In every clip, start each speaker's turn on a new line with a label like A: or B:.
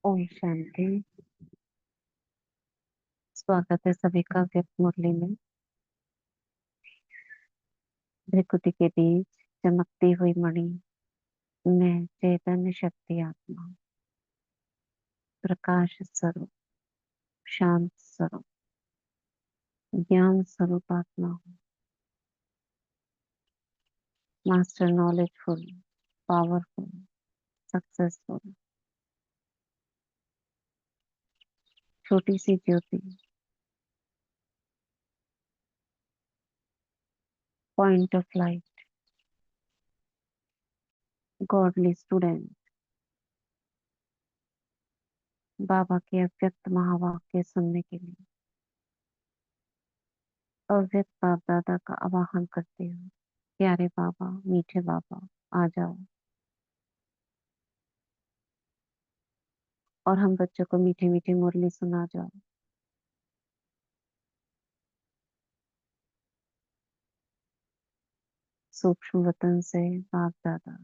A: ओम शांति। स्वागत है सभी का व्यक्त मुरली में। भृकुटी के बीच चमकती हुई मणि, मैं चैतन्य शक्ति आत्मा, प्रकाश स्वरूप, शांत स्वरूप, ज्ञान स्वरूप आत्मा हूँ। Master knowledgeful, powerful, successful. छोटी सी ज्योति, point of light, godly student. बाबा के अव्यक्त महावाक्य सुनने के लिए अव्यक्त बाप दादा का आवाहन करते हो। प्यारे बाबा, मीठे बाबा, आ जाओ। और हम बच्चों को मीठी मीठी मुरली सुना जाओ। सूक्ष्म वतन से बाप दादा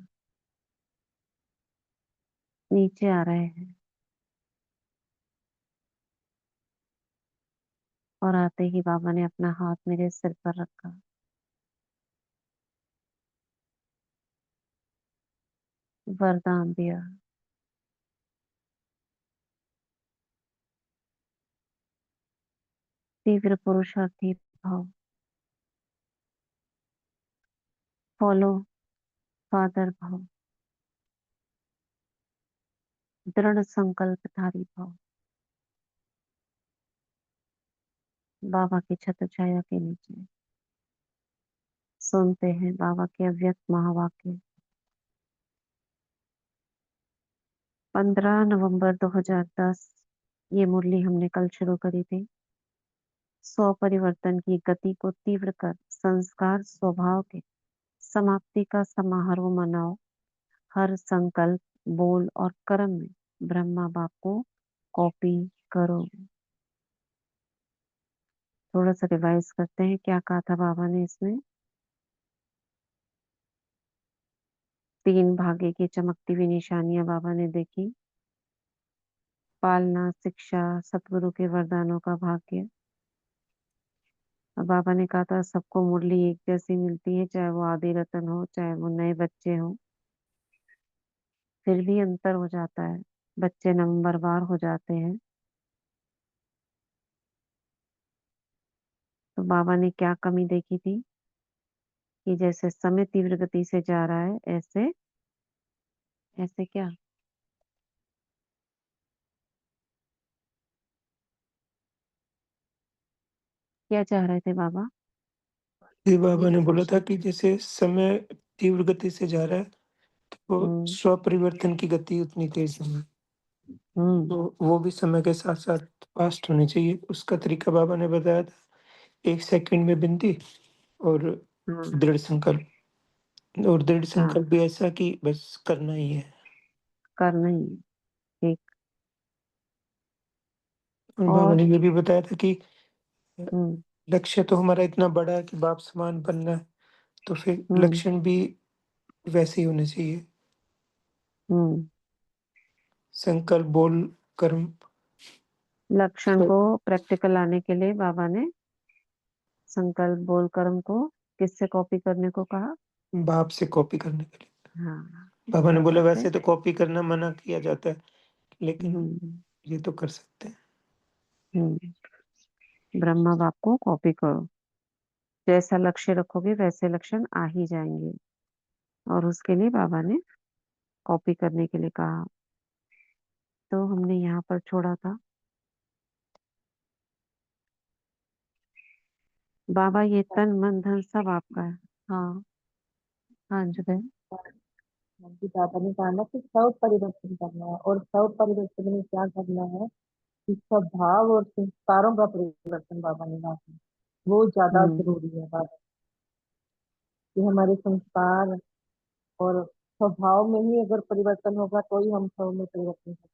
A: नीचे आ रहे हैं और आते ही बाबा ने अपना हाथ मेरे सिर पर रखा, वरदान दिया। तीव्र पुरुषार्थी भाव, फॉलो फादर भाव, दृढ़ संकल्पधारी भाव। बाबा की छत्र छाया के नीचे सुनते हैं बाबा के अव्यक्त महावाक्य। 15 नवंबर 2010 ये मुरली हमने कल शुरू करी थी। स्व परिवर्तन की गति को तीव्र कर संस्कार स्वभाव के समाप्ति का समारोह मनाओ। हर संकल्प, बोल और कर्म में ब्रह्मा बाप को कॉपी करो। थोड़ा सा रिवाइज करते हैं क्या कहा था बाबा ने इसमें। 3 भाग्य की चमकती हुई निशानियां बाबा ने देखी। पालना, शिक्षा, सतगुरु के वरदानों का भाग्य। अब बाबा ने कहा था सबको मुरली एक जैसी मिलती है, चाहे वो आदि रतन हो, चाहे वो नए बच्चे हो, फिर भी अंतर हो जाता है। बच्चे नंबरवार हो जाते हैं। तो बाबा ने क्या कमी देखी थी कि जैसे समय तीव्र गति से जा रहा है, ऐसे ऐसे क्या क्या चाह रहे थे बाबा।
B: ये बाबा ने बोला था कि जैसे समय तीव्र गति से जा रहा है, तो
A: हम्म।
B: स्व परिवर्तन की गति उतनी तेज नहीं है।
A: हम्म।
B: तो वो भी समय के साथ साथ फास्ट होनी चाहिए। उसका तरीका बाबा ने बताया था, 1 सेकंड में बिनती और
A: हाँ।
B: दृढ़ संकल्प। और दृढ़
A: हाँ,
B: संकल्प भी ऐसा कि बस करना ही है।
A: करना ही है। ठीक।
B: और बाबा
A: और
B: ने ये भी बताया था कि
A: हम्म।
B: लक्ष्य तो हमारा इतना बड़ा है कि बाप समान बनना है, तो फिर
A: हम्म।
B: लक्षण भी वैसे ही होने चाहिए।
A: हम्म।
B: संकल्प, बोल, कर्म
A: लक्षण को प्रैक्टिकल लाने के लिए बाबा ने संकल्प बोल कर्म को किससे कॉपी करने को कहा।
B: बाप से कॉपी करने के लिए।
A: हाँ,
B: बाबा ने बोला
A: बाबा से।
B: वैसे तो कॉपी करना मना किया जाता है, लेकिन
A: हम्म।
B: ये तो कर सकते हैं।
A: हम्म। ब्रह्मा बाप को कॉपी करो। जैसा लक्ष्य रखोगे वैसे लक्षण आ ही जाएंगे। और उसके लिए बाबा ने कॉपी करने के लिए कहा। तो हमने यहाँ पर छोड़ा था। बाबा ये तन मन धन सब आपका है। हाँ। हाँ जुबेन।
C: कि दादा ने कहा ना कि सब परिवर्तन करना है, और सब परिवर्तन में क्या करना है कि स्वभाव और संस्कारों का परिवर्तन बाबा ने कहा था। वो ज्यादा
A: हम्म।
C: जरूरी है बाबा, कि हमारे संस्कार और स्वभाव में ही अगर परिवर्तन होगा तो ही हम सब में परिवर्तन कर।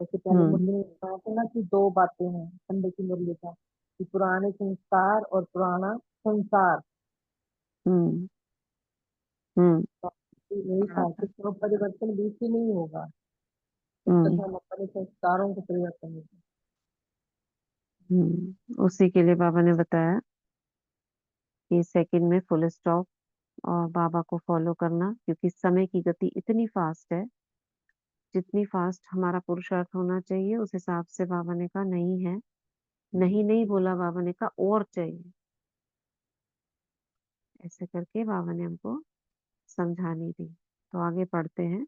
C: जैसे पहले
A: हम्म।
C: मुरली में कहा था ना कि दो बातें हैं संडे की मुरली का, कि पुराने संस्कार और पुराना संसार।
A: हम्म। हम्म।
C: तो यही था कि सब परिवर्तन बीच ही नहीं होगा।
A: हम्म
C: तथा अपने संस्कारों को परिवर्तन होता है।
A: उसी के लिए बाबा ने बताया कि सेकंड में फुल स्टॉप और बाबा को फॉलो करना, क्योंकि समय की गति इतनी फास्ट है, जितनी फास्ट हमारा पुरुषार्थ होना चाहिए उस हिसाब से बाबा ने कहा नहीं है। नहीं नहीं बोला बाबा ने, कहा और चाहिए। ऐसे करके बाबा ने हमको समझानी दी। तो आगे पढ़ते हैं।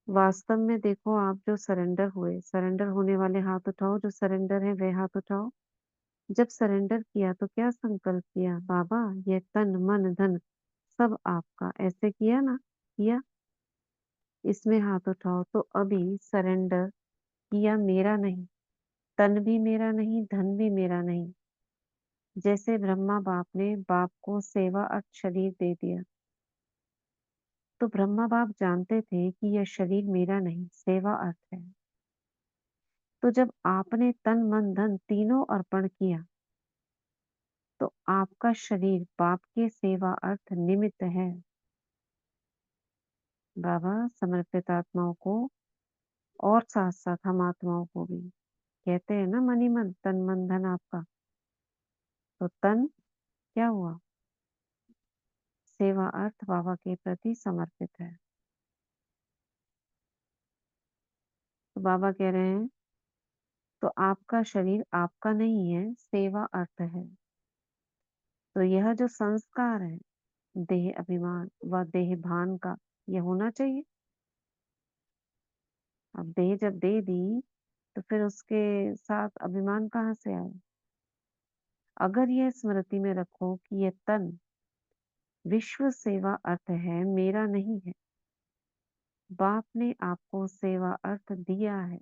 A: वास्तव में देखो, आप जो सरेंडर हुए, सरेंडर होने वाले हाथ उठाओ, जो सरेंडर है वे हाथ उठाओ। जब सरेंडर किया तो क्या संकल्प किया? बाबा ये तन मन धन सब आपका, ऐसे किया ना? किया। इसमें हाथ उठाओ। तो अभी सरेंडर किया, मेरा नहीं, तन भी मेरा नहीं, धन भी मेरा नहीं। जैसे ब्रह्मा बाप ने बाप को सेवा अर्थ शरीर दे दिया, तो ब्रह्मा बाप जानते थे कि यह शरीर मेरा नहीं, सेवा अर्थ है। तो जब आपने तन मन धन तीनों अर्पण किया, तो आपका शरीर बाप के सेवा अर्थ निमित्त है। बाबा समर्पित आत्माओं को और साथ साथ हम आत्माओं को भी कहते हैं ना, मनी मन तन मन धन आपका। तो तन क्या हुआ? सेवा अर्थ बाबा के प्रति समर्पित है। तो बाबा कह रहे हैं तो आपका शरीर आपका नहीं है, सेवा अर्थ है। तो यह जो संस्कार है देह अभिमान व देह भान का, यह होना चाहिए। अब देह जब दे दी तो फिर उसके साथ अभिमान कहाँ से आए? अगर यह स्मृति में रखो कि यह तन विश्व सेवा अर्थ है, मेरा नहीं है, बाप ने आपको सेवा अर्थ दिया है,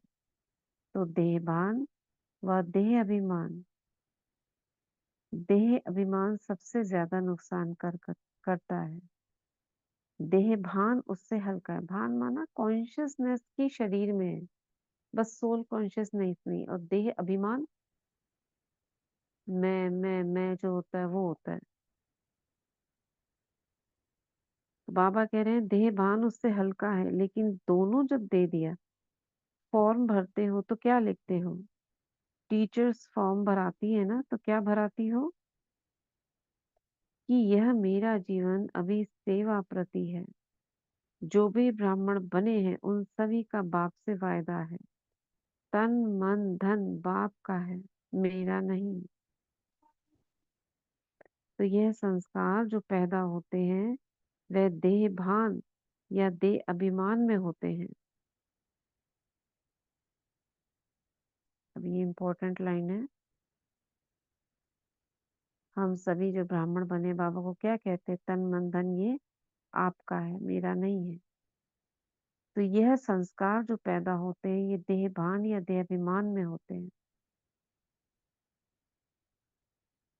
A: तो देहभान व देह अभिमान सबसे ज्यादा नुकसान करता है। देह भान उससे हल्का है। भान माना कॉन्शियसनेस की शरीर में है, बस सोल कॉन्शियसनेस नहीं। और देह अभिमान, मैं जो होता है वो होता है। तो बाबा कह रहे हैं देह भान उससे हल्का है, लेकिन दोनों जब दे दिया, फॉर्म भरते हो तो क्या लिखते हो? टीचर्स फॉर्म भराती है ना, तो क्या भराती हो? कि यह मेरा जीवन अभी सेवा प्रति है। जो भी ब्राह्मण बने हैं उन सभी का बाप से वायदा है। तन मन धन बाप का है, मेरा नहीं। तो यह संस्कार जो पैदा होते हैं वह देह भान या देह अभिमान में होते हैं। अब ये इंपॉर्टेंट लाइन है। हम सभी जो ब्राह्मण बने बाबा को क्या कहते हैं? तन मन धन ये आपका है, मेरा नहीं है। तो यह संस्कार जो पैदा होते हैं ये देह भान या देह अभिमान में होते हैं।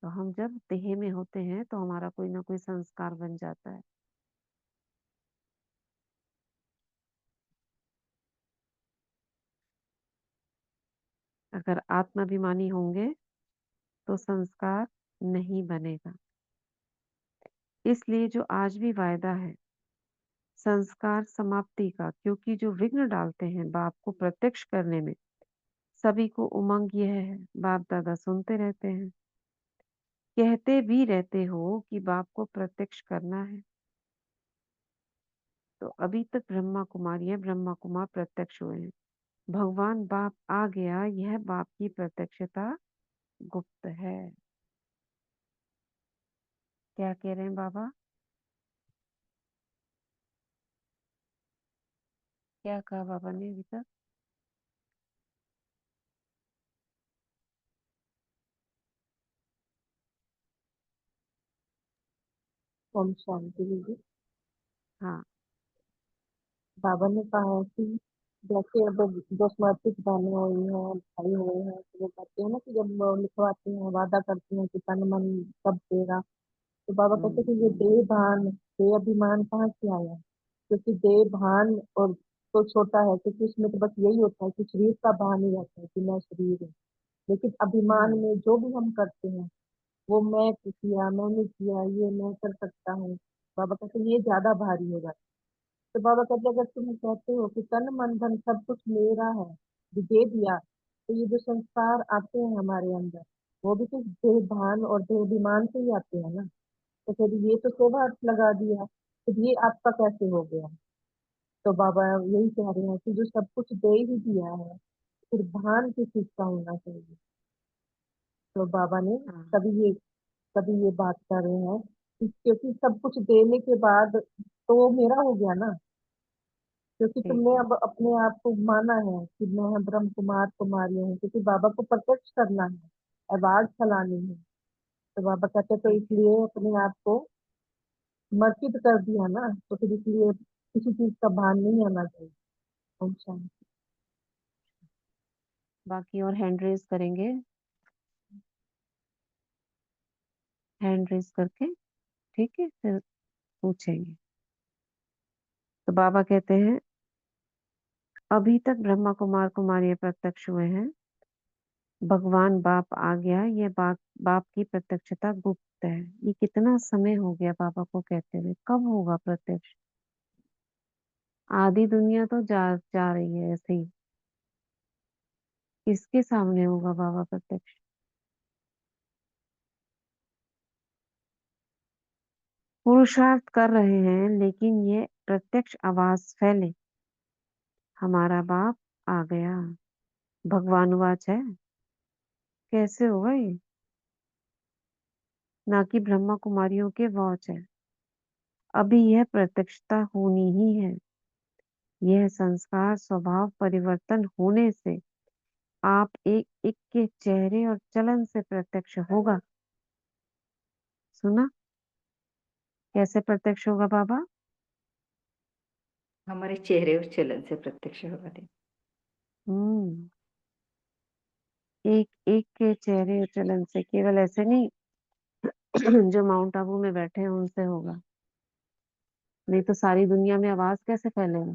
A: तो हम जब देह में होते हैं तो हमारा कोई ना कोई संस्कार बन जाता है। अगर आत्माभिमानी होंगे तो संस्कार नहीं बनेगा। इसलिए जो आज भी वायदा है संस्कार समाप्ति का, क्योंकि जो विघ्न डालते हैं बाप को प्रत्यक्ष करने में, सभी को उमंग यह है। बाप दादा सुनते रहते हैं, कहते भी रहते हो कि बाप को प्रत्यक्ष करना है। तो अभी तक ब्रह्मा कुमारी है, ब्रह्मा कुमार प्रत्यक्ष हुए हैं। भगवान बाप आ गया, यह बाप की प्रत्यक्षता गुप्त है। क्या कह रहे हैं बाबा? क्या कहा बाबा ने अभी तक?
C: ओम शांति दीदी।
A: हाँ।
C: बाबा ने कहा है कि जैसे अब जो समर्पित बहनें हुई हैं, भाई हुए हैं, तो वो कहते हैं ना कि जब वो लिखवाते हैं, वादा करते हैं कि तन मन सब देगा, तो बाबा कहते हैं कि ये देह भान देह अभिमान कहाँ से आया? क्योंकि देह भान और तो छोटा है, क्योंकि उसमें तो बस यही होता है कि शरीर का भान ही रहता है कि मैं शरीर हूँ। लेकिन अभिमान में जो भी हम करते हैं वो मैं किया, मैंने किया, ये मैं कर सकता हूँ, बाबा कहते हैं ये ज्यादा भारी हो जाता तो बाबा कहते अगर तुम कहते हो कि तन मन धन सब कुछ मेरा है, दे दिया, तो ये जो संस्कार आते हैं हमारे अंदर, वो भी तो देह भान और देह अभिमान से ही आते हैं ना। तो फिर ये तो शोभा अर्थ लगा दिया, फिर ये आपका कैसे हो गया? तो बाबा यही कह रहे हैं कि जो सब कुछ दे ही दिया है, फिर भान किस चीज का होना चाहिए? तो बाबा ने
A: हाँ
C: कभी ये बात कर रहे हैं कि क्योंकि सब कुछ देने के बाद तो वो मेरा हो गया ना, क्योंकि
A: ठीक
C: तुमने
A: है।
C: अब अपने आप को माना है कि मैं ब्रह्म कुमार कुमारी हूँ, क्योंकि बाबा को प्रत्यक्ष करना है, आवाज फैलानी है। तो बाबा कहते तो
A: ठीक है।
C: इसलिए अपने आप को समर्पित कर दिया ना, तो फिर इसलिए किसी चीज का भान नहीं आना चाहिए। अच्छा।
A: बाकी और हैंड रेज करेंगे, हैंड रेज करके, ठीक है, फिर पूछेंगे। तो बाबा कहते हैं अभी तक ब्रह्मा कुमार कुमारी प्रत्यक्ष हुए हैं, भगवान बाप आ गया, ये बाप बाप की प्रत्यक्षता गुप्त है। ये कितना समय हो गया बाबा को कहते हुए, कब होगा प्रत्यक्ष? आधी दुनिया तो जा जा रही है ऐसे ही, किसके सामने होगा बाबा प्रत्यक्ष? पुरुषार्थ कर रहे हैं लेकिन ये प्रत्यक्ष आवाज फैले, हमारा बाप आ गया, भगवान वाच है, कैसे होगा ये? ना कि ब्रह्मा कुमारियों के वॉच है। अभी यह प्रत्यक्षता होनी ही है। यह संस्कार स्वभाव परिवर्तन होने से आप एक एक के चेहरे और चलन से प्रत्यक्ष होगा। सुना? कैसे प्रत्यक्ष होगा बाबा?
D: हमारे चेहरे और चलन से प्रत्यक्ष होगा दे।
A: हम्म, एक एक के चेहरे और चलन से, केवल ऐसे नहीं जो माउंट आबू में बैठे हैं उनसे होगा, नहीं तो सारी दुनिया में आवाज कैसे फैलेगा?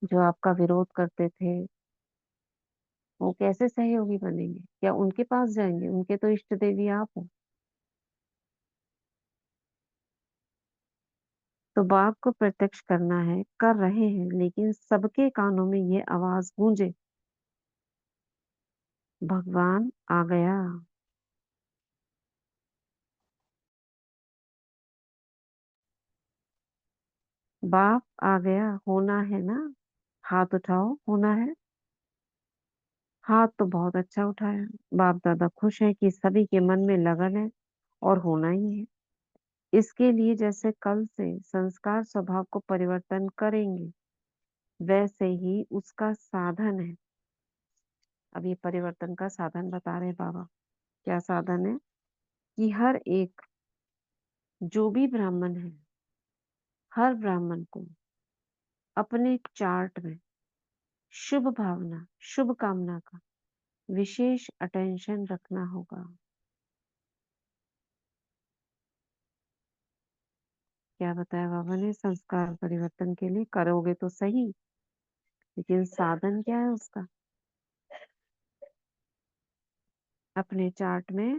A: जो आपका विरोध करते थे वो कैसे सहयोगी बनेंगे? क्या उनके पास जाएंगे? उनके तो इष्ट देवी आप हो। तो बाप को प्रत्यक्ष करना है, कर रहे हैं, लेकिन सबके कानों में ये आवाज गूंजे, भगवान आ गया। बाप आ गया होना है ना? हाथ उठाओ, होना है। हाथ तो बहुत अच्छा उठाया। बाप दादा खुश है कि सभी के मन में लगन है और होना ही है। इसके लिए जैसे कल से संस्कार स्वभाव को परिवर्तन करेंगे, वैसे ही उसका साधन है। अब ये परिवर्तन का साधन बता रहे हैं बाबा। क्या साधन है? कि हर एक जो भी ब्राह्मण है, हर ब्राह्मण को अपने चार्ट में शुभ भावना, शुभ कामना का विशेष अटेंशन रखना होगा। क्या बताया बाबा ने? संस्कार परिवर्तन के लिए करोगे तो सही, लेकिन साधन क्या है उसका? अपने चार्ट में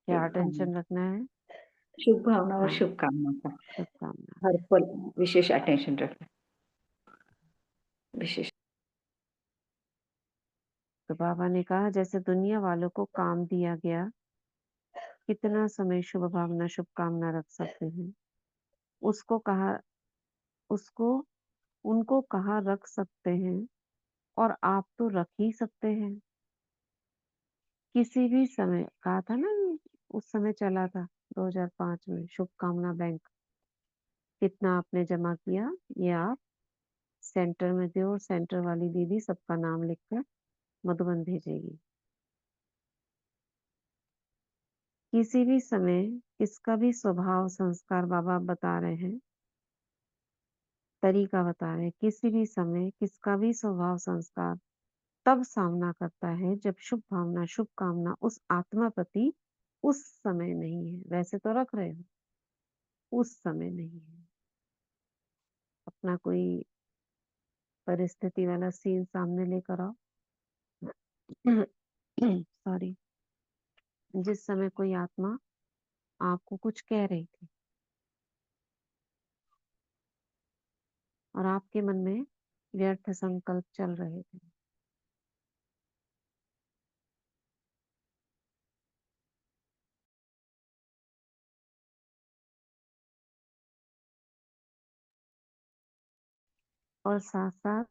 A: क्या
D: शुभ भावना,
A: अटेंशन रखना है?
D: शुभ भावना और
A: हाँ,
D: शुभकामना का
A: शुभकामना।
D: हर पल विशेष अटेंशन रखना, विशेष।
A: तो बाबा ने कहा जैसे दुनिया वालों को काम दिया गया, कितना समय शुभ भावना शुभकामना रख सकते हैं, उसको कहा, उसको उनको कहाँ रख सकते हैं, और आप तो रख ही सकते हैं। किसी भी समय कहा था ना, उस समय चला था 2005 में शुभकामना बैंक, कितना आपने जमा किया, ये आप सेंटर में दो और सेंटर वाली दीदी सबका नाम लिखकर मधुबन भेजेगी। किसी भी समय किसका भी स्वभाव संस्कार बाबा बता रहे हैं, तरीका बता रहे हैं, किसी भी समय किसका भी स्वभाव संस्कार तब सामना करता है जब शुभ भावना शुभ कामना उस आत्मा प्रति उस समय नहीं है। वैसे तो रख रहे हो, उस समय नहीं है। अपना कोई परिस्थिति वाला सीन सामने लेकर आओ। सॉरी, जिस समय कोई आत्मा आपको कुछ कह रही थी, और आपके मन में व्यर्थ संकल्प चल रहे थे। और साथ साथ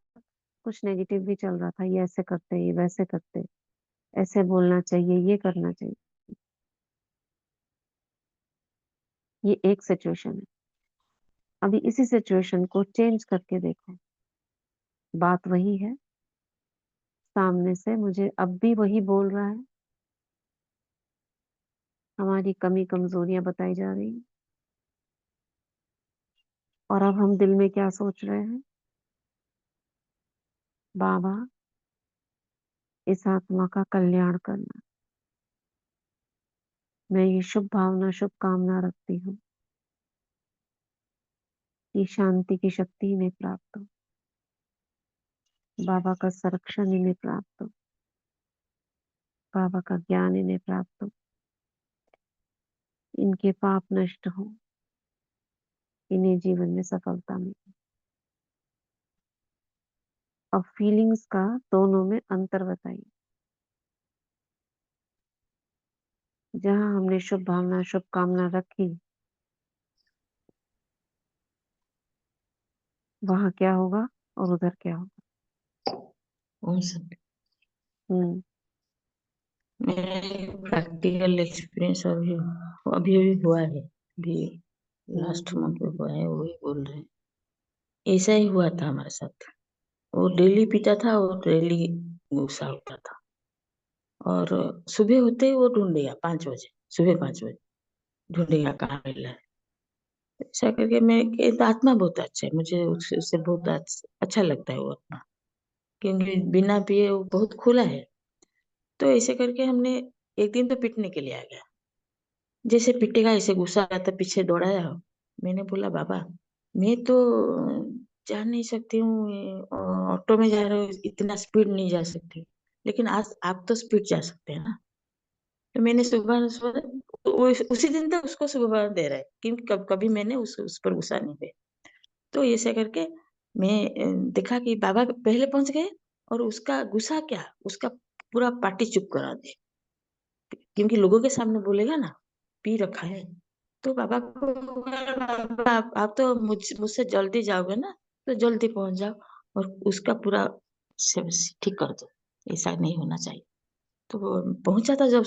A: कुछ नेगेटिव भी चल रहा था, ये ऐसे करते, ये वैसे करते, ऐसे बोलना चाहिए, ये करना चाहिए। ये एक सिचुएशन है। अभी इसी सिचुएशन को चेंज करके देखो, बात वही है, सामने से मुझे अब भी वही बोल रहा है, हमारी कमी कमजोरियां बताई जा रही हैं, और अब हम दिल में क्या सोच रहे हैं, बाबा इस आत्मा का कल्याण करना। मैं ये शुभ भावना, शुभ कामना रखती हूँ कि शांति की शक्ति इन्हें प्राप्त हो, बाबा का संरक्षण इन्हें प्राप्त हो, बाबा का ज्ञान इन्हें प्राप्त हो, इनके पाप नष्ट हो, इन्हें जीवन में सफलता मिले। अब फीलिंग्स का दोनों में अंतर बताइए। जहां हमने शुभ भावना, शुभ कामना रखी, वहां क्या होगा और उधर क्या होगा। हम्म
E: मेरा प्रैक्टिकल एक्सपीरियंस अभी अभी अभी हुआ है, अभी लास्ट मंथ में हुआ है, वही बोल रहे हैं। ऐसा ही हुआ था हमारे साथ। वो डेली पीता था और डेली गुस्सा होता था, और सुबह होते ही वो ढूंढेगा 5 बजे, सुबह 5 बजे ढूंढेगा कहाँ मिल रहा है। ऐसा करके मैं ये तो आत्मा बहुत अच्छा है, मुझे उससे बहुत अच्छा लगता है वो आत्मा, क्योंकि बिना पिए वो बहुत खुला है। तो ऐसे करके हमने एक दिन तो पीटने के लिए आ गया, जैसे पिटेगा ऐसे गुस्सा आता पीछे दौड़ाया। मैंने बोला बाबा मैं तो जा नहीं सकती हूँ, ऑटो में जा रहे हो, इतना स्पीड नहीं जा सकती, लेकिन आज आप तो स्पीड जा सकते हैं ना। तो मैंने सुबह सुबह उसी दिन तक उसको सुबह दे रहा है, क्योंकि कभी मैंने उस पर गुस्सा नहीं किया। तो ऐसे करके मैं देखा कि बाबा पहले पहुंच गए, और उसका गुस्सा क्या, उसका पूरा पार्टी चुप करा दे, क्योंकि लोगों के सामने बोलेगा ना पी रखा है। तो बाबा को बोला, बाबा आप तो मुझसे जल्दी जाओगे ना, तो जल्दी पहुंच जाओ और उसका पूरा सब ठीक कर दो, ऐसा नहीं होना चाहिए। तो वो पहुंचा था जब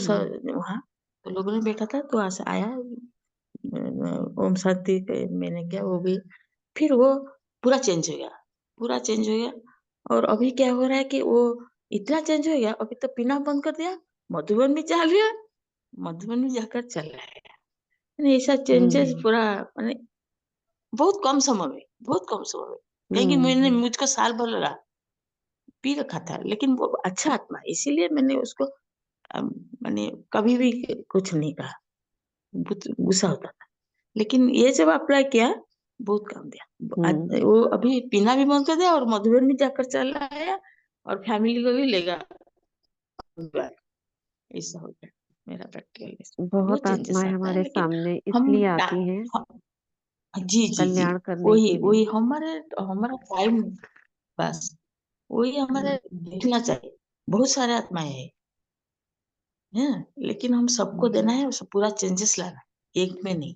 E: वहां, तो लोगों ने बैठा था, तो आया ओम शांति मैंने किया, वो भी फिर वो पूरा चेंज हो गया, पूरा चेंज हो गया। और अभी क्या हो रहा है कि वो इतना चेंज हो गया, अभी तो पीना बंद कर दिया, मधुबन भी चल गया, मधुबन में जाकर चल रहा है। यानी ऐसा चेंजेस पूरा, माने बहुत कम समय में, बहुत कम समय में, कहीं मैंने मुझको साल भर लगा, पी रखा था, लेकिन वो अच्छा आत्मा है, इसीलिए मैंने उसको मैंने कभी भी कुछ नहीं कहा, गुस्सा होता था। लेकिन ये जब अप्लाई किया बहुत काम दिया। वो अभी पीना भी बंद कर दिया और मधुबन भी जाकर चला आया, और फैमिली को भी लेगा, ऐसा हो गया मेरा प्रैक्टिकल।
A: बहुत
E: बहुत चेंजेस
A: आत्माएं
E: आता है,
A: हमारे
E: लेकिन
A: सामने
E: हम
A: इसलिए आती हैं
E: जी जी जी,
A: कल्याण करने
E: वही
A: के लिए।
E: वही हमारे हमारा टाइम, बस वही हमारे देखना चाहिए। बहुत सारे आत्माएं हैं, लेकिन हम सबको देना है, उसे पूरा चेंजेस लाना है, एक में नहीं।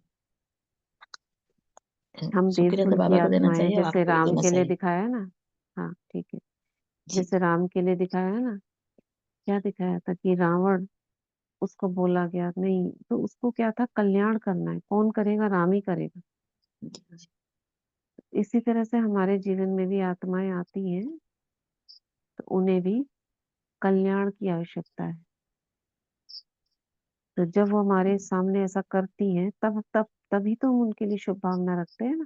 A: हम
E: शुक्रिया तो
A: देवकुल की
E: बाबा को देना
A: आत्माएं,
E: चाहिए और
A: जैसे
E: आपको भी
A: राम
E: देना
A: के लिए
E: चाहिए।
A: दिखाया है ना। हाँ ठीक है।
E: जी
A: जैसे राम के लिए दिखाया है ना, क्या दिखाया था कि रावण, उसको बोला गया नहीं, तो उसको क्या था, कल्याण करना है, कौन करेगा, राम ही करेगा।
E: जी जी।
A: इसी तरह से हमारे जीवन में भी आत्माएं आती हैं, तो उन्हें भी कल्याण की आवश्यकता है। तो जब वो हमारे सामने ऐसा करती हैं, तब तब तभी तो हम उनके लिए शुभ भावना रखते हैं ना।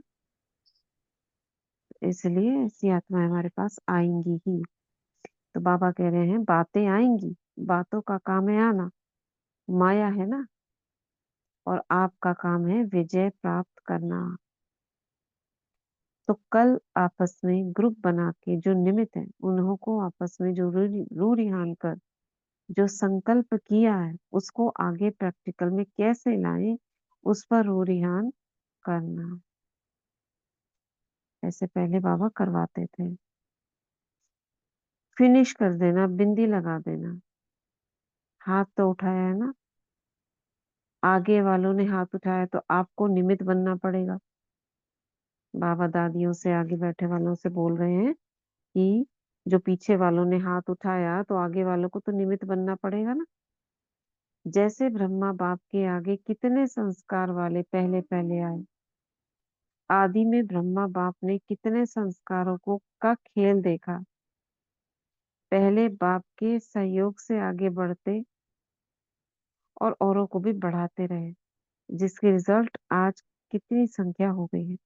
A: इसलिए ऐसी आत्माएं हमारे पास आएंगी ही। तो बाबा कह रहे हैं बातें आएंगी, बातों का काम है आना, माया है ना, और आपका काम है विजय प्राप्त करना। तो कल आपस में ग्रुप बना के जो निमित्त है, उन्हों को आपस में जो रू रिहान कर जो संकल्प किया है, उसको आगे प्रैक्टिकल में कैसे लाएं, उस पर रू रिहान करना। ऐसे पहले बाबा करवाते थे। फिनिश कर देना, बिंदी लगा देना। हाथ तो उठाया है ना, आगे वालों ने हाथ उठाया तो आपको निमित्त बनना पड़ेगा। बाबा दादियों से, आगे बैठे वालों से बोल रहे हैं कि जो पीछे वालों ने हाथ उठाया तो आगे वालों को तो निमित्त बनना पड़ेगा ना। जैसे ब्रह्मा बाप के आगे कितने संस्कार वाले पहले पहले आए, आदि में ब्रह्मा बाप ने कितने संस्कारों को का खेल देखा, पहले बाप के सहयोग से आगे बढ़ते और औरों को भी बढ़ाते रहे, जिसके रिजल्ट आज कितनी संख्या हो गई है।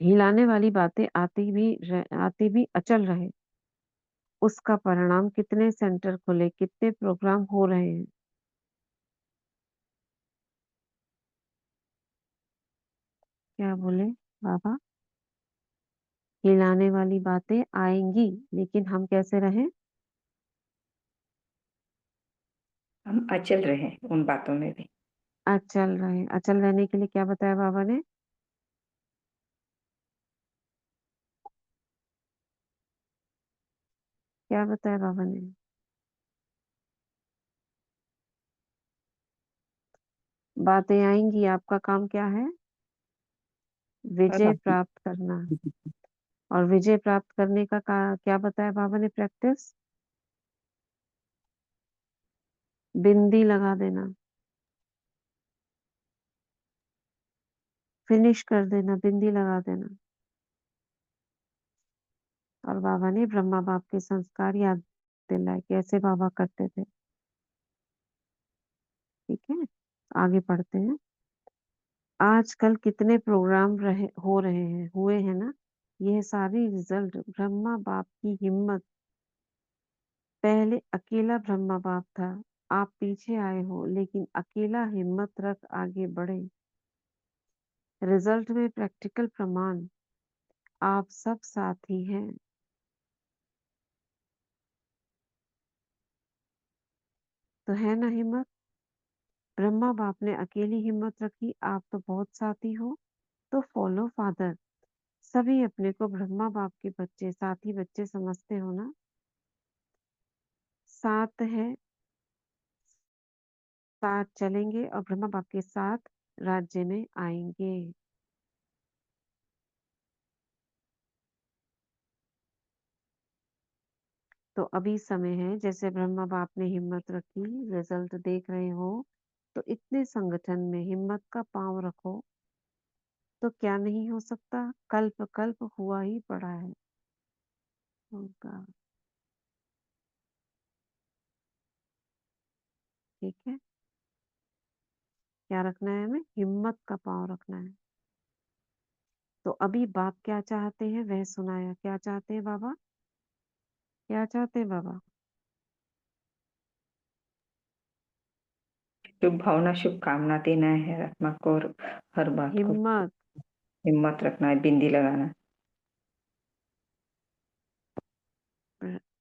A: हिलाने वाली बातें आती भी अचल रहे, उसका परिणाम कितने सेंटर खुले, कितने प्रोग्राम हो रहे हैं। क्या बोले बाबा? हिलाने वाली बातें आएंगी, लेकिन हम कैसे रहें?
D: हम अचल रहे उन बातों में भी।
A: अचल रहे। अचल रहने के लिए क्या बताया बाबा ने? क्या बताया बाबा ने? बातें आएंगी, आपका काम क्या है? विजय प्राप्त करना। और विजय प्राप्त करने का क्या बताया बाबा ने? प्रैक्टिस, बिंदी लगा देना, फिनिश कर देना, बिंदी लगा देना। और बाबा ने ब्रह्मा बाप के संस्कार याद दिलाए, कैसे बाबा करते थे। ठीक है, आगे पढ़ते हैं। आजकल कितने प्रोग्राम हो रहे हैं, हुए हैं ना। यह सारी रिजल्ट ब्रह्मा बाप की हिम्मत। पहले अकेला ब्रह्मा बाप था, आप पीछे आए हो, लेकिन अकेला हिम्मत रख आगे बढ़े। रिजल्ट में प्रैक्टिकल प्रमाण, आप सब साथी हैं। तो है ना हिम्मत। ब्रह्मा बाप ने अकेली हिम्मत रखी, आप तो बहुत साथी हो। तो फॉलो फादर। सभी अपने को ब्रह्मा बाप के बच्चे, साथी बच्चे समझते हो ना। साथ है, साथ चलेंगे और ब्रह्मा बाप के साथ राज्य में आएंगे। तो अभी समय है, जैसे ब्रह्मा बाप ने हिम्मत रखी, रिजल्ट देख रहे हो, तो इतने संगठन में हिम्मत का पांव रखो, तो क्या नहीं हो सकता। कल्प कल्प हुआ ही पड़ा है उनका। ठीक है, क्या रखना है हमें? हिम्मत का पांव रखना है। तो अभी बाप क्या चाहते हैं वह सुनाया। क्या चाहते हैं बाबा? क्या चाहते हैं बाबा?
D: शुभ भावना, शुभ कामना देना है आत्मा को, और हर बात को
A: हिम्मत।
D: हिम्मत रखना है, बिंदी लगाना।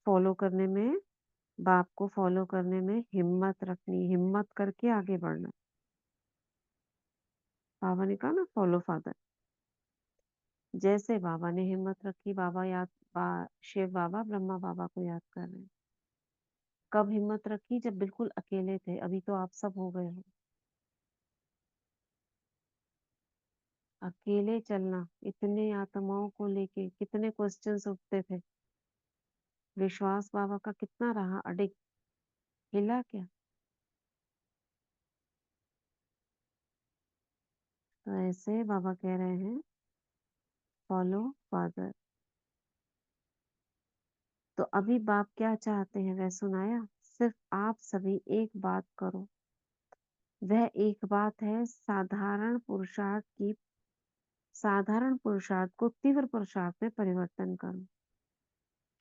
A: फॉलो करने में, बाप को फॉलो करने में हिम्मत रखनी, हिम्मत करके आगे बढ़ना। बाबा ने कहा ना, फॉलो फादर। जैसे बाबा ने हिम्मत रखी, बाबा शिव बाबा ब्रह्मा बाबा को याद कर रहे हैं। कब हिम्मत रखी? जब बिल्कुल अकेले थे। अभी तो आप सब हो गए हो। अकेले चलना, इतने आत्माओं को लेके कितने क्वेश्चंस उठते थे। विश्वास बाबा का कितना रहा अडिग, हिला क्या? तो ऐसे बाबा कह रहे हैं, फॉलो फादर। तो अभी बाप क्या चाहते हैं वह सुनाया। सिर्फ आप सभी एक बात करो। वह एक बात है, साधारण पुरुषार्थ को तीव्र पुरुषार्थ में परिवर्तन करो।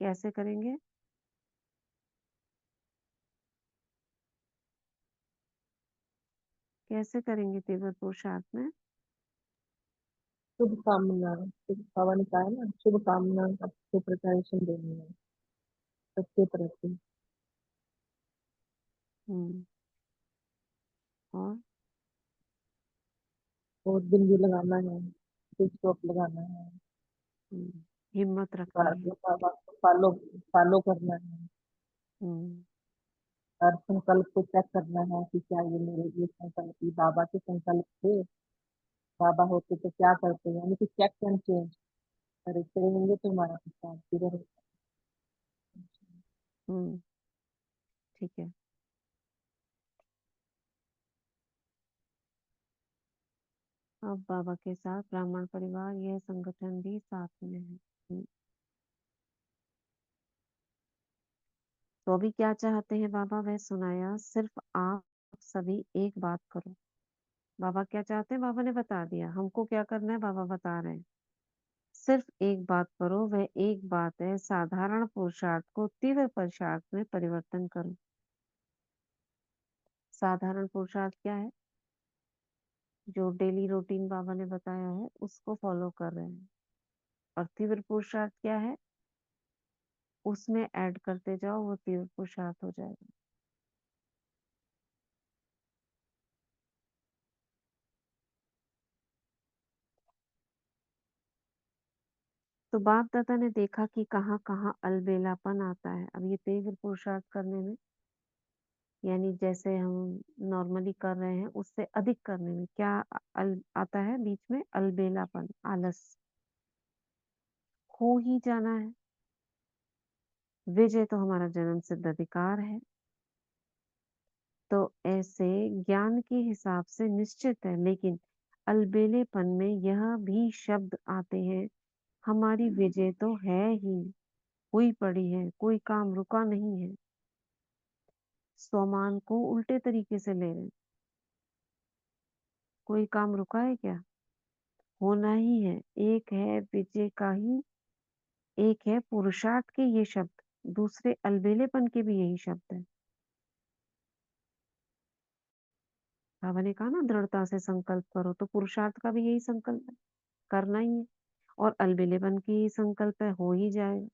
A: कैसे करेंगे? कैसे करेंगे तीव्र पुरुषार्थ में?
C: शुभ कामना, शुभ बाबा ने कहा है ना, शुभ कामना आपको प्रिपरेशन देनी है सबके तरफ से।
A: हम्म। और
C: और बिंदी लगाना है, टिक टॉक लगाना है,
A: हिम्मत रखनी है।
C: बाबा को फॉलो फॉलो करना है,
A: हम्म,
C: और संकल्प को चेक करना है कि क्या ये मेरे ये संकल्प, ये बाबा के संकल्प थे, बाबा होते तो क्या करते, यानी कि चेक एंड चेंज करेंगे तो हमारा प्रसाद किधर होता
A: हम्म, ठीक है। अब बाबा के साथ ब्राह्मण परिवार यह संगठन भी साथ में है। तो अभी क्या चाहते हैं बाबा, वह सुनाया। सिर्फ आप सभी एक बात करो। बाबा क्या चाहते हैं, बाबा ने बता दिया। हमको क्या करना है, बाबा बता रहे हैं। सिर्फ एक बात करो, वह एक बात है, साधारण पुरुषार्थ को तीव्र पुरुषार्थ में परिवर्तन करो। साधारण पुरुषार्थ क्या है? जो डेली रूटीन बाबा ने बताया है उसको फॉलो कर रहे हैं। और तीव्र पुरुषार्थ क्या है? उसमें ऐड करते जाओ, वो तीव्र पुरुषार्थ हो जाएगा। तो बाप दादा ने देखा कि कहाँ कहाँ अलबेलापन आता है। अब ये तीव्र पुरुषार्थ करने में, यानी जैसे हम नॉर्मली कर रहे हैं उससे अधिक करने में क्या आता है बीच में? अलबेलापन, आलस। हो ही जाना है। विजय तो हमारा जन्म सिद्ध अधिकार है। तो ऐसे ज्ञान के हिसाब से निश्चित है, लेकिन अलबेलेपन में यह भी शब्द आते हैं, हमारी विजय तो है ही, हुई पड़ी है, कोई काम रुका नहीं है। स्वमान को उल्टे तरीके से ले रहे हैं। कोई काम रुका है क्या? होना ही है। एक है विजय का ही, एक है पुरुषार्थ के ये शब्द, दूसरे अलबेलेपन के भी यही शब्द है। बाबा ने कहा ना, दृढ़ता से संकल्प करो, तो पुरुषार्थ का भी यही संकल्प है, करना ही है। और अलबेलेपन की यही संकल्प है, हो ही जाएगा।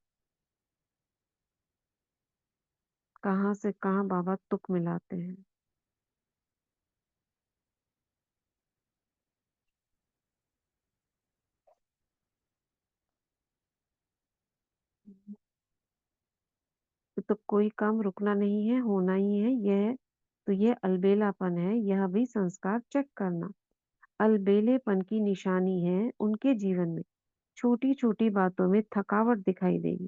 A: कहाँ से कहाँ बाबा तुक मिलाते हैं। तो कोई काम रुकना नहीं है, होना ही है। यह तो ये अलबेलापन है, यह भी संस्कार चेक करना। अलबेलेपन की निशानी है उनके जीवन में छोटी छोटी बातों में थकावट दिखाई देगी,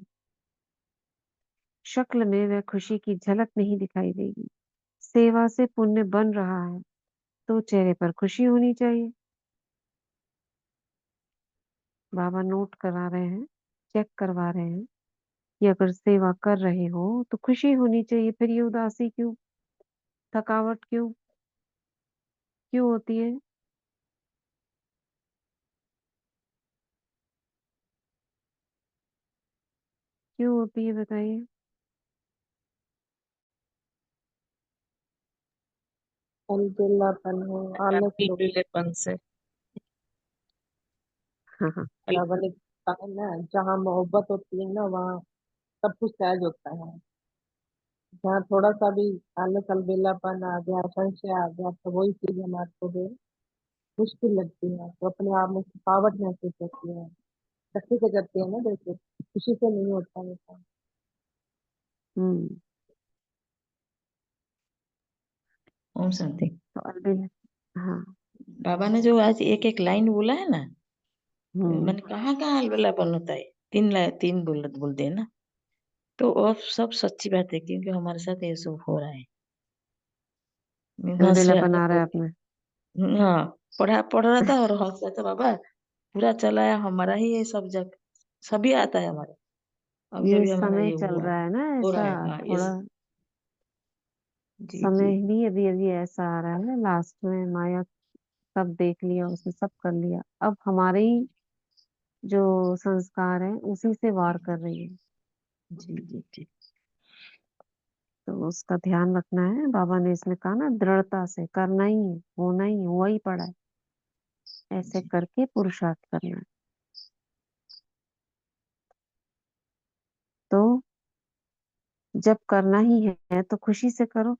A: शक्ल में वह खुशी की झलक नहीं दिखाई देगी। सेवा से पुण्य बन रहा है तो चेहरे पर खुशी होनी चाहिए। बाबा नोट करा रहे हैं, चेक करवा रहे हैं कि अगर सेवा कर रहे हो तो खुशी होनी चाहिए, फिर ये उदासी क्यों, थकावट क्यों क्यों होती है? क्यों होती है बताइए।
C: है, अलबेलापन हो, आलस हो।
E: लचीलेपन से।
A: हाँ हाँ।
C: बाबा ने कहा ना, जहाँ मोहब्बत होती है ना वहाँ सब कुछ सहज होता है। जहाँ थोड़ा सा भी आलस अलबेलापन आ गया, संशय आ गया, तो वही चीज हमारे को जो है मुश्किल लगती है, तो अपने आप में थकावट महसूस होती है। कैसे से करते हैं ना, जैसे खुशी से नहीं होता है काम।
A: हम्म।
E: ओम शांति।
A: तो अलबेला, हाँ।
E: बाबा ने जो आज एक एक लाइन बोला है ना,
A: हम्म।
E: मैंने कहाँ कहाँ अलबेलापन होता है, तीन बोलते हैं ना। तो अब सब सच्ची बात है, क्योंकि हमारे साथ ये सब हो रहा है। मैं घर से
A: अलबेलापन
E: अलग
A: आ रहा
E: हो
A: है
E: गई।
A: अपने।
E: हाँ, पढ़ रहा था और हंस रहा था। बाबा पूरा चलाया, हमारा ही ये सब्जेक्ट सभी आता है हमारे। अभी
A: ये
E: अभी हमारा
A: समय
E: ये
A: चल
E: हुआ है,
A: रहा है ना
E: हो रहा
A: ऐसा,
E: है। हाँ, ये
A: थोड़ा
E: जी जी।
A: समय भी अभी अभी ऐसा आ रहा है ना। लास्ट में माया सब देख लिया, उसने सब कर लिया, अब हमारे ही जो संस्कार है उसी से वार कर रही है।
E: जी जी जी।
A: तो उसका ध्यान रखना है। बाबा ने इसमें कहा ना, दृढ़ता से करना ही है, होना ही, हुआ ही पड़ा है, ऐसे
E: जी
A: करके पुरुषार्थ करना है। तो जब करना ही है तो खुशी से करो।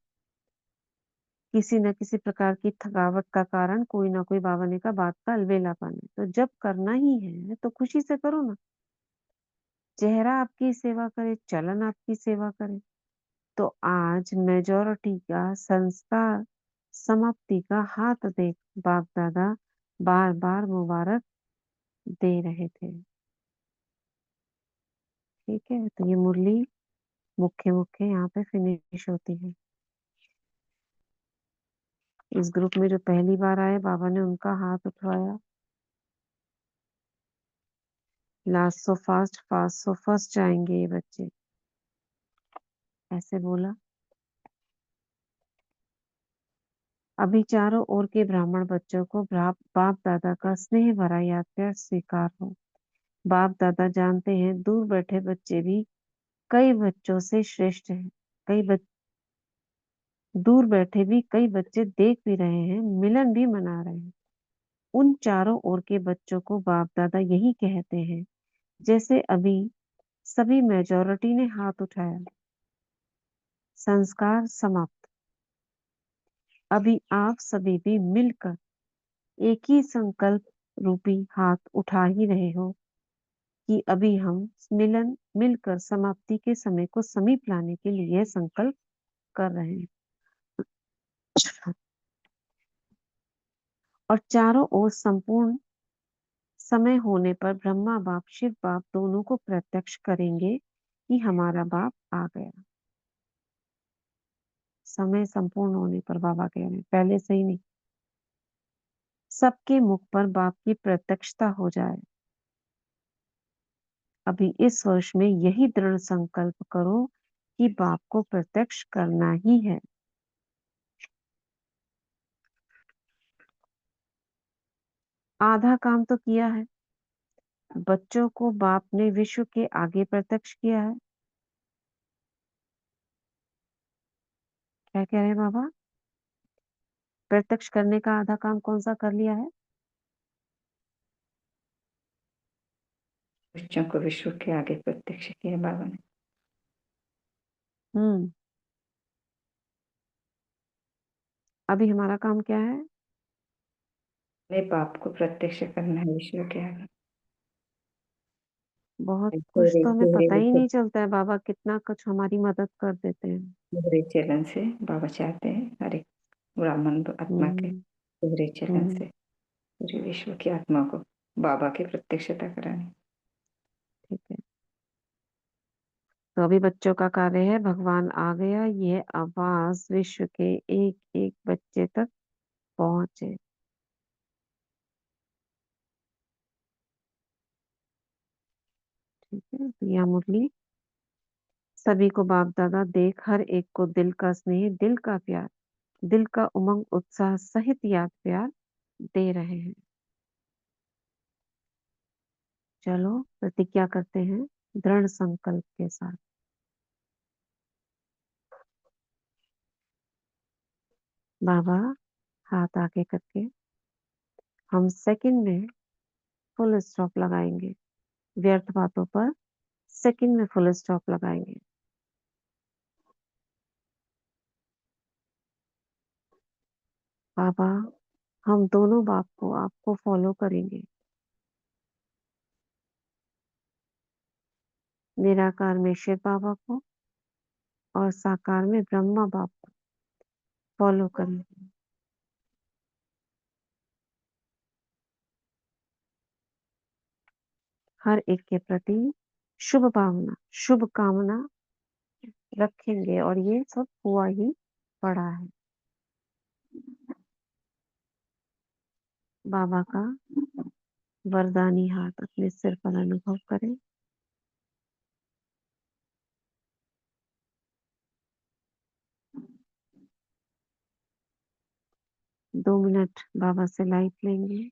A: किसी न किसी प्रकार की थकावट का कारण कोई ना कोई बाबा ने का बात का अलबेलापन है। तो जब करना ही है तो खुशी से करो ना। चेहरा आपकी सेवा करे, चलन आपकी सेवा करे। तो आज मेजॉरिटी का संस्कार समाप्ति का हाथ देख बाप दादा बार बार मुबारक दे रहे थे। ठीक है, तो ये मुरली मुख्य मुख्य यहाँ पे फिनिश होती है। इस ग्रुप में जो पहली बार आए बाबा ने उनका हाथ उठवाया। Last so fast, fast so first जाएंगे ये बच्चे, ऐसे बोला। अभी चारों ओर के ब्राह्मण बच्चों को बाप दादा का स्नेह भरा याद प्यार स्वीकार हो। बाप दादा जानते हैं दूर बैठे बच्चे भी कई बच्चों से श्रेष्ठ हैं। दूर बैठे भी कई बच्चे देख भी रहे हैं, मिलन भी मना रहे हैं। उन चारों ओर के बच्चों को बाप दादा यही कहते हैं जैसे अभी सभी मेजॉरिटी ने हाथ उठाया। संस्कार समाप्त। अभी आप सभी भी मिलकर एक ही संकल्प रूपी हाथ उठा ही रहे हो कि अभी हम मिलकर समाप्ति के समय को समीप लाने के लिए यह संकल्प कर रहे हैं। और चारों ओर संपूर्ण समय होने पर ब्रह्मा बाप शिव बाप दोनों को प्रत्यक्ष करेंगे कि हमारा बाप आ गया। समय संपूर्ण होने पर बाबा कह रहे हैं, पहले से ही नहीं। सबके मुख पर बाप की प्रत्यक्षता हो जाए। अभी इस वर्ष में यही दृढ़ संकल्प करो कि बाप को प्रत्यक्ष करना ही है। आधा काम तो किया है। बच्चों को बाप ने विश्व के आगे प्रत्यक्ष किया है। क्या कह रहे हैं बाबा? प्रत्यक्ष करने का आधा काम कौन सा कर लिया है?
D: बच्चों को विश्व के आगे प्रत्यक्ष किया बाबा ने।
A: अभी हमारा काम क्या है?
D: अपने बाप को प्रत्यक्ष करना है विश्व के आगे।
A: बहुत कुछ तो हमें पता ही नहीं चलता है बाबा कितना कुछ हमारी मदद कर देते हैं।
D: दोहरे चलन से बाबा चाहते हैं हर एक ब्राह्मण आत्मा के दोहरे चलन से पूरे विश्व की आत्मा को बाबा की प्रत्यक्षता करानी।
A: ठीक है, तो अभी बच्चों का कार्य है भगवान आ गया यह आवाज विश्व के एक एक बच्चे तक पहुंचे। ठीक है, तो यह मुरली सभी को बाप दादा देख हर एक को दिल का स्नेह, दिल का प्यार, दिल का उमंग उत्साह सहित याद प्यार दे रहे हैं। चलो प्रतिज्ञा करते हैं दृढ़ संकल्प के साथ। बाबा हाथ आगे करके हम सेकंड में फुल स्टॉप लगाएंगे। व्यर्थ बातों पर सेकंड में फुल स्टॉप लगाएंगे। बाबा हम दोनों बाप को आपको फॉलो करेंगे। निराकार में शिव बाबा को और साकार में ब्रह्मा बाप को फॉलो करेंगे। हर एक के प्रति शुभ भावना शुभ कामना रखेंगे और ये सब हुआ ही पड़ा है। बाबा का वरदानी हाथ अपने सिर पर अनुभव करें। दो मिनट बाबा से लाइट लेंगे।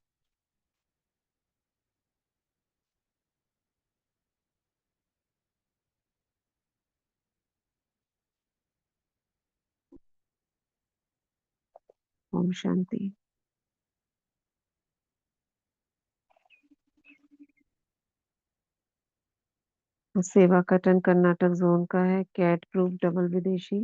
A: ओम शांति। सेवा कटन कर्नाटक जोन का है। कैट ग्रुप डबल विदेशी।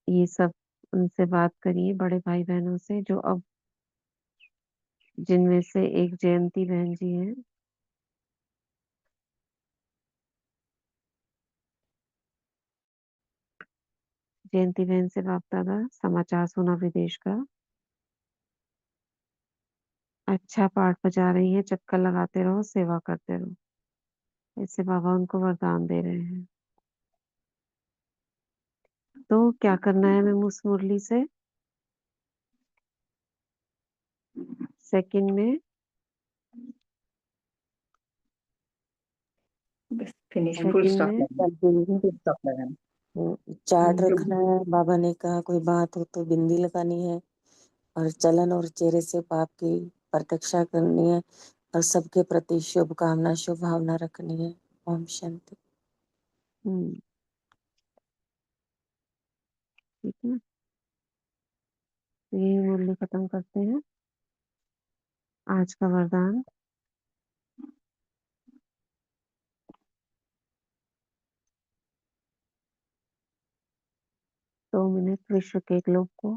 A: ये सब उनसे बात करिए, बड़े भाई बहनों से, जो अब जिनमें से एक जयंती बहन जी हैं। जयंती बहन से बाप दादा समाचार सुना विदेश का, अच्छा पाठ बजा रही है, चक्कर लगाते रहो, सेवा करते रहो। ऐसे बाबा उनको वरदान दे रहे हैं। तो क्या करना है हमें उस मुरली से? सेकंड में
D: बस फिनिश, फुल
A: सेकंड
D: स्टॉप
A: में
D: लगाना, फुल स्टॉप लगाना।
F: चार्ट
A: हम्म,
F: रखना है। बाबा ने कहा कोई बात हो तो बिंदी लगानी है, और चलन और चेहरे से पाप की प्रतीक्षा करनी है, और सबके प्रति शुभ कामना शुभ भावना रखनी है। ओम शांति।
A: हम्म, ठीक है। तो यही मुरली खत्म करते हैं। आज का वरदान, दो मिनट विश्व के ग्लोब को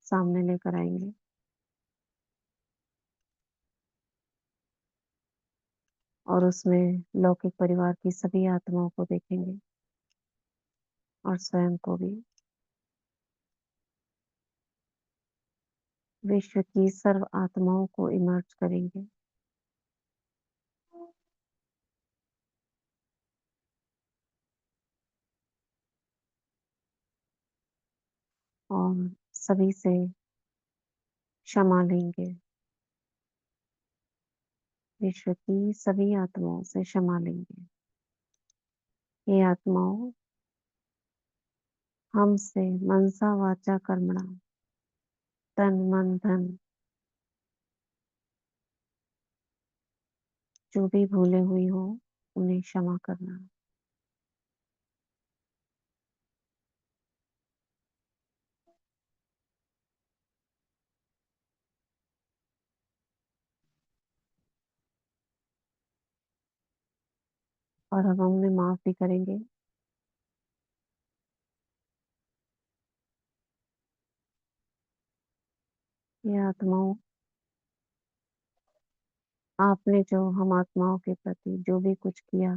A: सामने लेकर आएंगे और उसमें लौकिक परिवार की सभी आत्माओं को देखेंगे और स्वयं को भी। विश्व की सर्व आत्माओं को इमर्ज करेंगे और सभी से क्षमा लेंगे। विश्व की सभी आत्माओं से क्षमा लेंगे। ये आत्माओं हमसे मनसा वाचा कर्मणा, तन मन धन, जो भी भूले हुई हो उन्हें क्षमा करना। और अब हम उन्हें माफ भी करेंगे। ये आत्माओं, आपने जो हम आत्माओं के प्रति जो भी कुछ किया,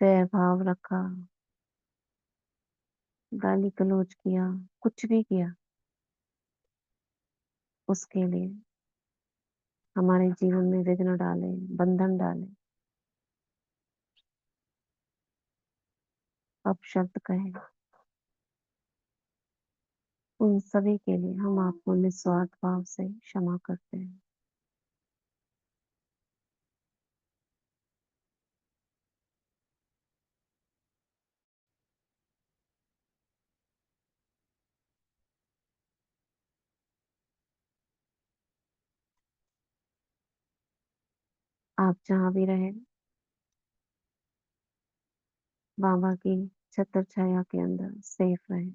A: बैर भाव रखा, गाली गलौज किया, कुछ भी किया, उसके लिए हमारे जीवन में विघ्न डाले, बंधन डाले, अपशब्द कहे, उन सभी के लिए हम आपको निस्वार्थ भाव से क्षमा करते हैं। आप जहाँ भी रहे, बाबा की छत्र छाया के अंदर सेफ रहे।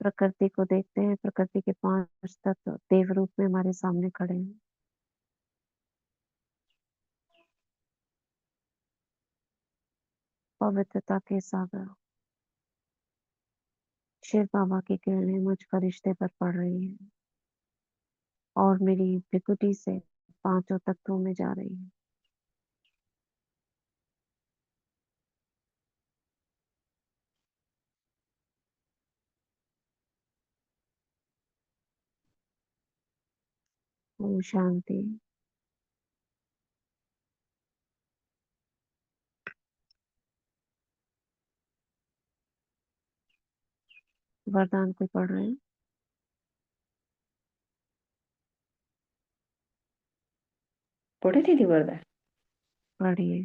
A: प्रकृति को देखते हैं, प्रकृति के 5 तत्व देव रूप में हमारे सामने खड़े हैं। पवित्रता के सागर, शिव बाबा की किरणें मुझ फरिश्ते पर पड़ रही हैं और मेरी भृकुटी से 5 तत्वों में जा रही है। ओम शांति। वरदान कोई पढ़ रहे हैं?
D: पढ़े थी वरदान।
A: पढ़िए।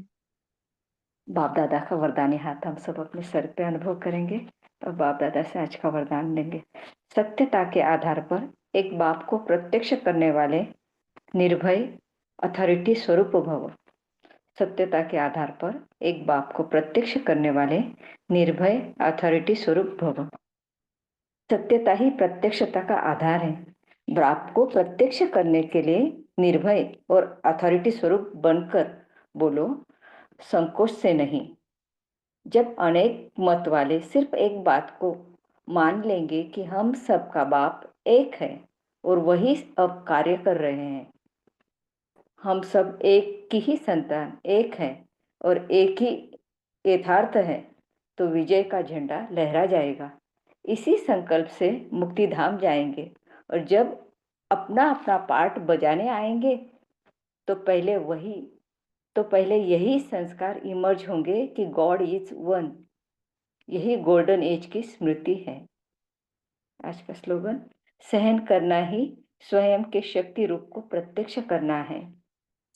D: बाप दादा का वरदानी हाथ हम सब अपने सर पे अनुभव करेंगे और बाप दादा से आज का वरदान लेंगे। सत्यता के आधार पर एक बाप को प्रत्यक्ष करने वाले निर्भय अथॉरिटी स्वरूप भव। सत्यता के आधार पर एक बाप को प्रत्यक्ष करने वाले निर्भय अथॉरिटी स्वरूप भव। सत्यता ही प्रत्यक्षता का आधार है। बाप को प्रत्यक्ष करने के लिए निर्भय और अथॉरिटी स्वरूप बनकर बोलो, संकोच से नहीं। जब अनेक मत वाले सिर्फ एक बात को मान लेंगे कि हम सबका बाप एक है और वही अब कार्य कर रहे हैं, हम सब एक की ही संतान, एक है और एक ही यथार्थ है, तो विजय का झंडा लहरा जाएगा। इसी संकल्प से मुक्ति धाम जाएंगे और जब अपना अपना पार्ट बजाने आएंगे तो पहले यही संस्कार इमर्ज होंगे कि गॉड इज वन। यही गोल्डन एज की स्मृति है। आज का स्लोगन, सहन करना ही स्वयं के शक्ति रूप को प्रत्यक्ष करना है।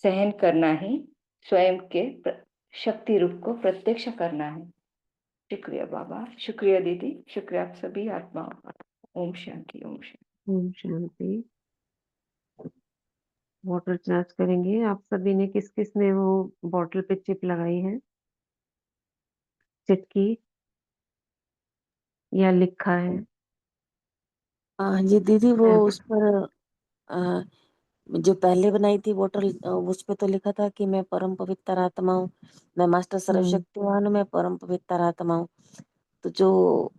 D: सहन करना ही स्वयं के शक्ति रूप को प्रत्यक्ष करना है। शुक्रिया बाबा, शुक्रिया दीदी, शुक्रिया आप सभी आत्माओं का। ओम शांति, ओम शांति।
A: ओम शांति। वाटर चार्ज करेंगे। आप सभी ने किस किस ने वो बॉटल पे चिप लगाई है, चिटकी या लिखा है?
F: हाँ जी दीदी, वो
A: मैं
F: उस पर आ, जो पहले बनाई थी बोतल, उस पे तो लिखा था कि मैं परम पवित्र आत्मा हूँ, मैं मास्टर सर्वशक्तिवान हूँ, मैं परम पवित्र आत्मा हूँ। तो जो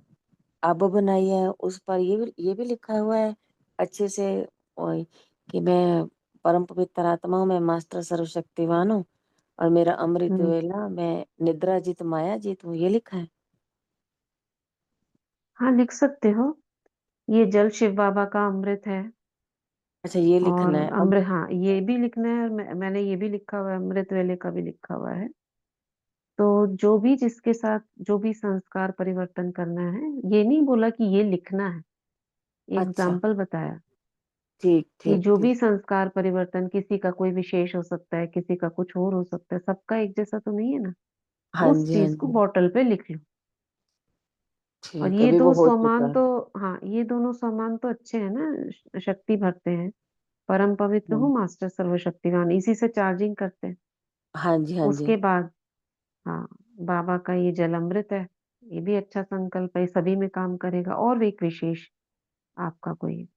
F: अब बनाई है उस पर ये भी लिखा हुआ है अच्छे से, और कि मैं परम पवित्र आत्मा हूँ, मैं मास्टर सर्वशक्तिवान हूँ और मेरा अमृत वेला, मैं निद्रा जीत माया जीत हूँ, ये लिखा है।
A: हाँ, लिख सकते हो। ये जल शिव बाबा का अमृत है।
F: अच्छा, ये
A: और
F: लिखना है अब।
A: अमृत, हाँ, ये भी लिखना है। और मैंने ये भी लिखा हुआ है, अमृत वेले का भी लिखा हुआ है। तो जो भी जिसके साथ जो भी संस्कार परिवर्तन करना है, ये नहीं बोला कि ये लिखना है,
F: अच्छा,
A: एग्जाम्पल बताया
F: ठीक
A: कि
F: ठीक
A: जो भी
F: ठीक।
A: संस्कार परिवर्तन, किसी का कोई विशेष हो सकता है, किसी का कुछ और हो सकता है, सबका एक जैसा तो नहीं है ना।
F: हाँ
A: उस
F: जी, हाँ
A: चीज को
F: जी,
A: बॉटल पे लिख लो। और
F: ठीक,
A: ये
F: अभी वो
A: दो
F: हो चुका
A: स्वमान
F: है।
A: तो, हाँ, ये दोनों स्वमान तो अच्छे हैं ना, शक्ति भरते हैं। परम पवित्र
F: हाँ
A: हूँ, मास्टर सर्वशक्तिवान, इसी से चार्जिंग करते हैं।
F: हाँ जी, हाँ जी।
A: उसके बाद, हाँ, बाबा का ये जल अमृत है, ये भी अच्छा संकल्प है, सभी में काम करेगा। और एक विशेष आपका कोई एक,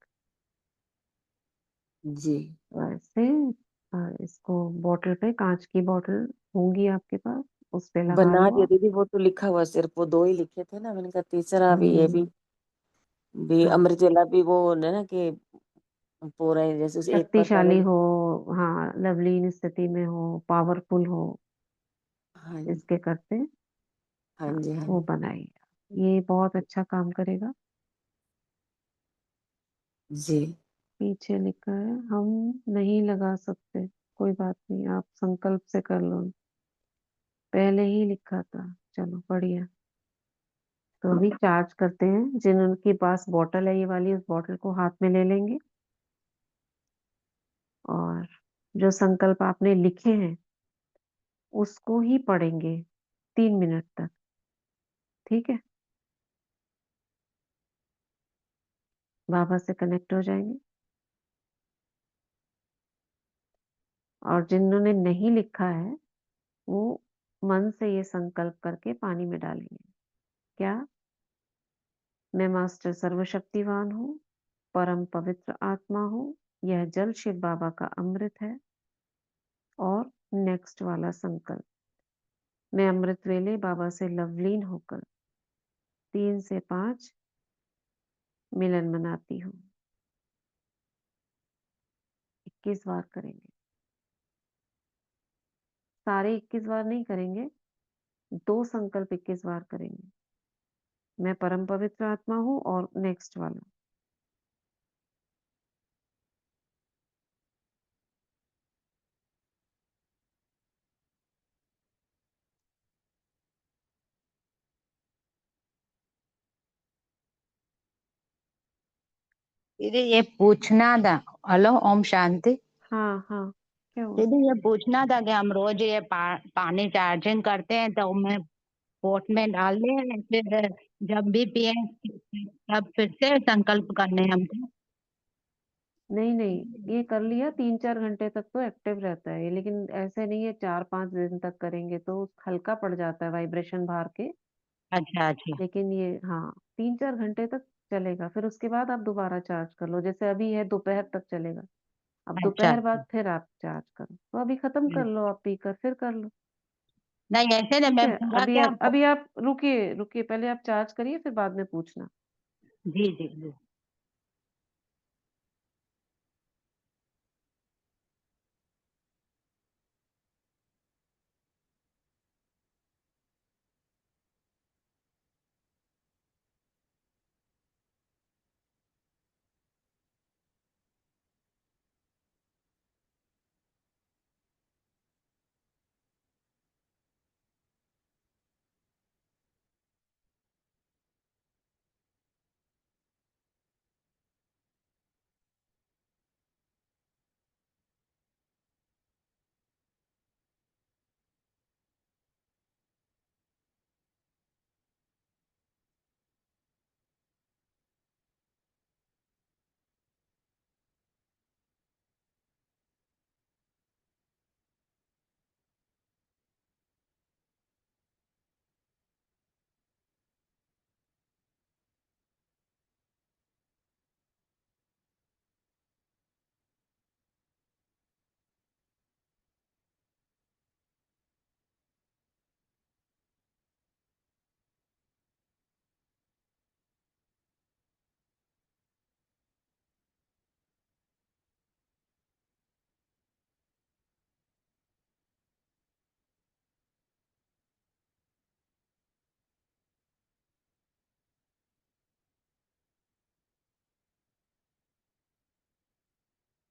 F: जी,
A: तो ऐसे इसको बॉटल पे, कांच की बॉटल होंगी आपके पास, उस पे लगा
F: बना
A: लो
F: दिया
A: आप।
F: दीदी, वो तो लिखा हुआ, सिर्फ वो दो ही लिखे थे ना, मैंने कहा तीसरा भी, ये
A: हम्म,
F: भी
A: हाँ,
F: अमृत वेला भी वो है ना कि पूरा ही जैसे उसे एक पर
A: शक्तिशाली
F: पहले।
A: हो, हाँ, लवलीन स्थिति में हो, पावरफुल हो,
F: हाँ
A: इसके करते,
F: हाँ
A: हाँ,
F: जी, हाँ
A: वो
F: जी,
A: बनाइए। ये बहुत अच्छा काम करेगा।
F: जी।
A: पीछे लिखा है, हम नहीं लगा सकते, कोई बात नहीं, आप संकल्प से कर लो। पहले ही लिखा था। चलो बढ़िया। तो अभी चार्ज करते हैं। जिनके पास बॉटल है ये वाली, उस बॉटल को हाथ में ले लेंगे और जो संकल्प आपने लिखे हैं उसको ही पढ़ेंगे 3 मिनट तक। ठीक है, बाबा से कनेक्ट हो जाएंगे। और जिन्होंने नहीं लिखा है वो मन से ये संकल्प करके पानी में डालेंगे। क्या? मैं मास्टर सर्वशक्तिवान हूँ, परम पवित्र आत्मा हूँ, यह जल शिव बाबा का अमृत है। और नेक्स्ट वाला संकल्प, मैं अमृत वेले बाबा से लवलीन होकर 3 से 5 मिलन मनाती हूँ। 21 बार करेंगे। सारे 21 बार नहीं करेंगे, 2 संकल्प 21 बार करेंगे। मैं परम पवित्र आत्मा हूँ और नेक्स्ट वाला,
G: दीदी ये पूछना था। हेलो, ओम शांति।
A: हाँ हाँ, क्या हुआ?
G: दीदी ये पूछना था कि हम रोज ये पानी चार्जिंग करते हैं तो मैं पोट में डाल दें, फिर जब भी पिए तब फिर से संकल्प करने हैं हमको।
A: नहीं नहीं, ये कर लिया 3-4 घंटे तक तो एक्टिव रहता है ये, लेकिन ऐसे नहीं है 4-5 दिन तक करेंगे तो हल्का पड़ जाता है वाइब्रेशन बाहर के।
G: अच्छा अच्छा।
A: लेकिन ये, हाँ, 3-4 घंटे तक चलेगा, फिर उसके बाद आप दोबारा चार्ज कर लो, जैसे अभी है दोपहर तक चलेगा, अब
G: अच्छा
A: दोपहर
G: अच्छा।
A: बाद फिर आप चार्ज करो, तो अभी खत्म कर लो, आप पीकर फिर कर लो।
G: नहीं ऐसे नहीं,
A: ठीक
G: मैं
A: है,
G: पूरा क्या
A: अभी आप रुकिए रुकिए, पहले आप चार्ज करिए, फिर बाद में पूछना।
G: जी जी जी।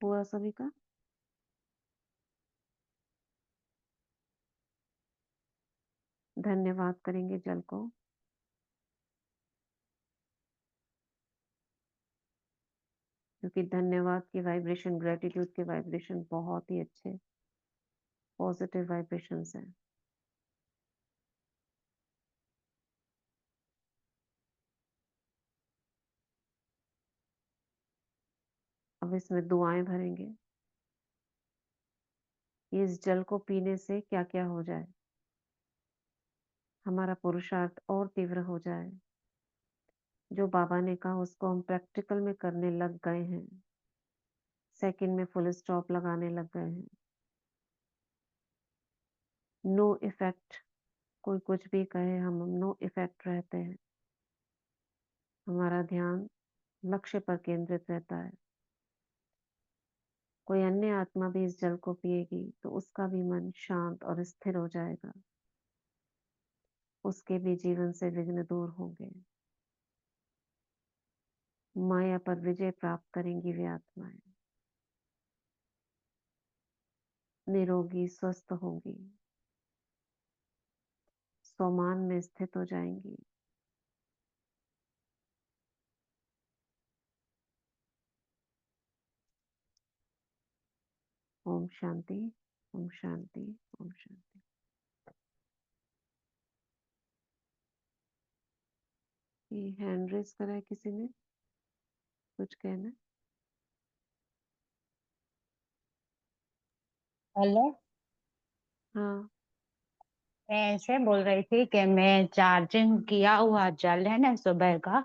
A: हुआ सभी का? धन्यवाद करेंगे जल को। क्योंकि धन्यवाद की वाइब्रेशन, ग्रेटिट्यूड के वाइब्रेशन बहुत ही अच्छे पॉजिटिव वाइब्रेशंस हैं। अब इसमें दुआएं भरेंगे, इस जल को पीने से क्या क्या हो जाए, हमारा पुरुषार्थ और तीव्र हो जाए, जो बाबा ने कहा उसको हम प्रैक्टिकल में करने लग गए हैं, सेकंड में फुल स्टॉप लगाने लग गए हैं। नो इफेक्ट, कोई कुछ भी कहे, हम नो इफेक्ट रहते हैं, हमारा ध्यान लक्ष्य पर केंद्रित रहता है। कोई अन्य आत्मा भी इस जल को पिएगी तो उसका भी मन शांत और स्थिर हो जाएगा, उसके भी जीवन से विघ्न दूर होंगे, माया पर विजय प्राप्त करेंगी वे आत्माएं, निरोगी स्वस्थ होंगी, सोमान में स्थित हो जाएंगी। ओम शांति, ओम शांति, ओम शांति। ये हैंड रेस करा है किसी ने, कुछ कहना?
G: हेलो,
A: हाँ।
G: मैं ऐसे बोल रही थी कि मैं चार्जिंग किया हुआ जल है ना सुबह का,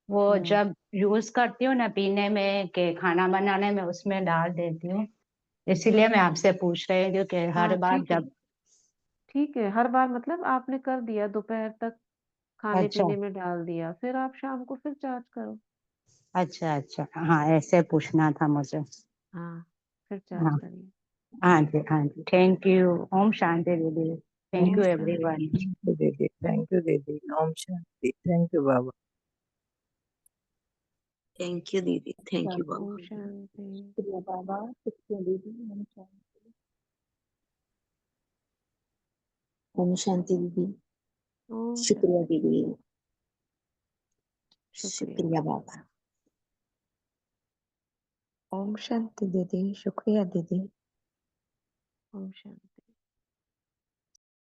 G: वो जब यूज करती हूँ ना पीने में के खाना बनाने में, उसमें डाल देती हूँ, इसीलिए मैं आपसे पूछ रही हूँ कि हर
A: हाँ
G: बार
A: ठीक है,
G: जब।
A: ठीक है, हर बार मतलब आपने कर दिया, दोपहर तक खाने
G: अच्छा
A: पीने में डाल दिया, फिर आप शाम को फिर चार्ज करो।
G: अच्छा अच्छा, हाँ ऐसे पूछना था मुझे।
A: हाँ, फिर चार्ज
G: हाँ
A: करिए।
G: हाँ जी हाँ जी, थैंक यू। ओम शांति दीदी, थैंक
A: ओम
G: यू
A: शांति।
G: एवरीवन।
H: थैंक यू दीदी, ओम शांति, थैंक यू बाबा।
E: थैंक यू दीदी, थैंक यू बाबा।
A: ओम शांति।
C: शुक्रिया बाबा, शुक्रिया दीदी, नमस्कार।
E: ओम शांति दीदी,
A: ओम
E: शुक्रिया
A: शांति।
E: दीदी,
A: शुक्रिया।
E: शुक्रिया बाबा।
F: ओम शांति दीदी, शुक्रिया दीदी।
A: ओम शांति।